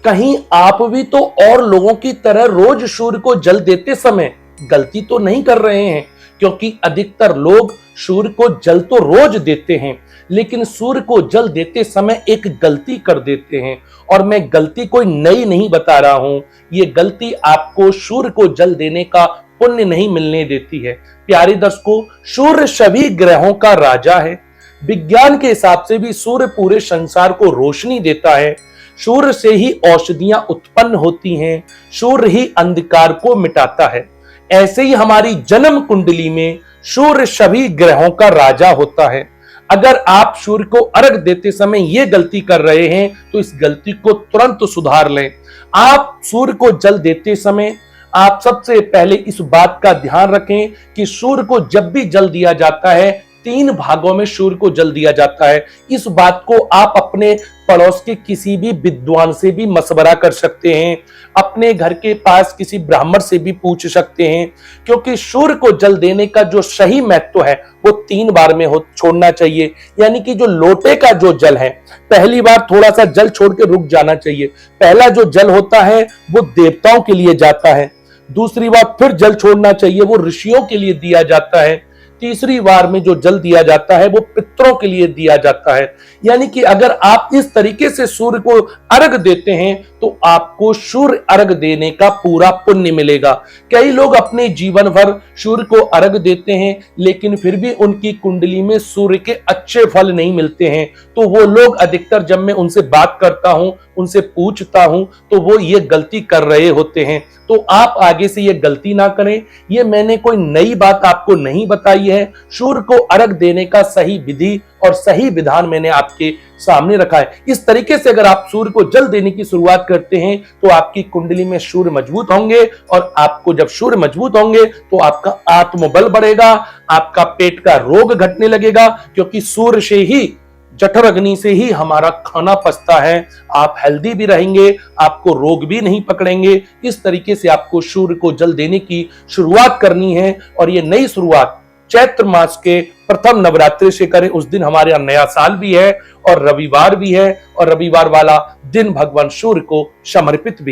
कहीं आप भी तो और लोगों की तरह रोज सूर्य को जल देते समय गलती तो नहीं कर रहे हैं, क्योंकि अधिकतर लोग सूर्य को जल तो रोज देते हैं, लेकिन सूर्य को जल देते समय एक गलती कर देते हैं। और मैं गलती कोई नई नहीं बता रहा हूं, ये गलती आपको सूर्य को जल देने का पुण्य नहीं मिलने देती है। प्यारे दर्शकों, सूर्य सभी ग्रहों का राजा है। विज्ञान के हिसाब से भी सूर्य पूरे संसार को रोशनी देता है। सूर्य से ही औषधियां उत्पन्न होती हैं, सूर्य ही अंधकार को मिटाता है। ऐसे ही हमारी जन्म कुंडली में सूर्य सभी ग्रहों का राजा होता है। अगर आप सूर्य को अर्घ देते समय यह गलती कर रहे हैं तो इस गलती को तुरंत सुधार लें। आप सूर्य को जल देते समय आप सबसे पहले इस बात का ध्यान रखें कि सूर्य को जब भी जल दिया जाता है 3 भागों में सूर्य को जल दिया जाता है। इस बात को आप अपने पड़ोस के किसी भी विद्वान से भी मशवरा कर सकते हैं, अपने घर के पास किसी ब्राह्मण से भी पूछ सकते हैं, क्योंकि सूर्य को जल देने का जो सही महत्व है वो 3 बार में हो छोड़ना चाहिए। यानी कि जो लोटे का जो जल है, पहली बार थोड़ा सा जल छोड़ के रुक जाना चाहिए। पहला जो जल होता है वो देवताओं के लिए जाता है, दूसरी बार फिर जल छोड़ना चाहिए, वो ऋषियों के लिए दिया जाता है, तीसरी बार में जो जल दिया जाता है वो पितरों के लिए दिया जाता है। यानी कि अगर आप इस तरीके से सूर्य को अर्घ देते हैं तो आपको सूर्य अर्घ देने का पूरा पुण्य मिलेगा। कई लोग अपने जीवन भर सूर्य को अर्घ देते हैं, लेकिन फिर भी उनकी कुंडली में सूर्य के अच्छे फल नहीं मिलते हैं। तो वो लोग अधिकतर जब मैं उनसे बात करता हूं, उनसे पूछता हूं, तो वो ये गलती कर रहे होते हैं। तो आप आगे से ये गलती ना करें। ये मैंने कोई नई बात आपको नहीं बताई है। सूर्य को अर्घ देने का सही विधि और सही विधान मैंने आपके सामने रखा है। इस तरीके से अगर आप सूर्य को जल देने की शुरुआत करते हैं तो आपकी कुंडली में सूर्य मजबूत होंगे, और आपको जब सूर्य मजबूत होंगे तो आपका आत्मबल बढ़ेगा, आपका पेट का रोग घटने लगेगा, क्योंकि सूर्य से ही, जठर अग्नि से ही हमारा खाना पचता है। आप हेल्दी भी रहेंगे, आपको रोग भी नहीं पकड़ेंगे। इस तरीके से आपको सूर्य को जल देने की शुरुआत करनी है, और ये नई शुरुआत चैत्र मास के प्रथम नवरात्रि से करें। उस दिन हमारे यहाँ नया साल भी है और रविवार भी है, और रविवार वाला दिन भगवान सूर्य को समर्पित भी है।